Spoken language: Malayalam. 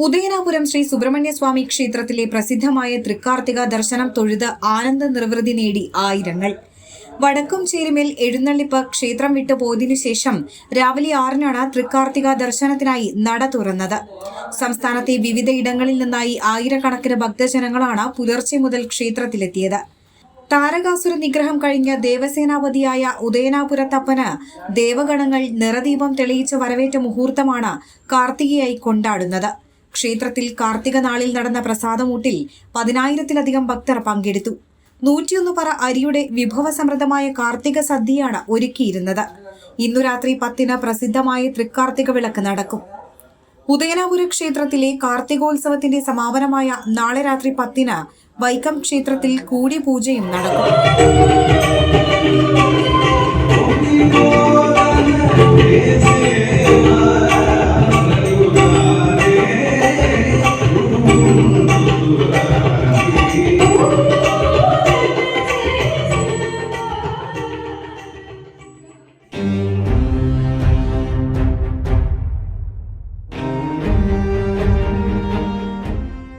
ഉദയനാപുരം ശ്രീ സുബ്രഹ്മണ്യ സ്വാമി ക്ഷേത്രത്തിലെ പ്രസിദ്ധമായ തൃക്കാർത്തിക ദർശനം തൊഴുത് ആനന്ദ നിർവൃതി നേടി ആയിരങ്ങൾ. വടക്കും ചേരുമേൽ എഴുന്നള്ളിപ്പ് ക്ഷേത്രം വിട്ടു പോയതിനു ശേഷം രാവിലെ 6-നാണ് തൃക്കാർത്തിക ദർശനത്തിനായി നട തുറന്നത്. സംസ്ഥാനത്തെ വിവിധ ഇടങ്ങളിൽ നിന്നായി ആയിരക്കണക്കിന് ഭക്തജനങ്ങളാണ് പുലർച്ചെ മുതൽ ക്ഷേത്രത്തിലെത്തിയത്. താരകാസുര നിഗ്രഹം കഴിഞ്ഞ ദേവസേനാപതിയായ ഉദയനാപുരത്തപ്പന് ദേവഗണങ്ങൾ നിറദീപം തെളിയിച്ച് വരവേറ്റ മുഹൂർത്തമാണ് കാർത്തികയായി കൊണ്ടാടുന്നത്. ക്ഷേത്രത്തിൽ കാർത്തിക നാളിൽ നടന്ന പ്രസാദമൂട്ടിൽ 10,000-ലധികം ഭക്തർ പങ്കെടുത്തു. 101 പറ അരിയുടെ വിഭവസമൃദ്ധമായ കാർത്തിക സദ്യയാണ് ഒരുക്കിയിരുന്നത്. ഇന്നു രാത്രി 10-ന് പ്രസിദ്ധമായ തൃക്കാർത്തിക വിളക്ക് നടക്കും. ഉദയനാപുര ക്ഷേത്രത്തിലെ കാർത്തികോത്സവത്തിന്റെ സമാപനമായ നാളെ രാത്രി 10-ന് വൈക്കം ക്ഷേത്രത്തിൽ കൂടിപൂജയും നടക്കും.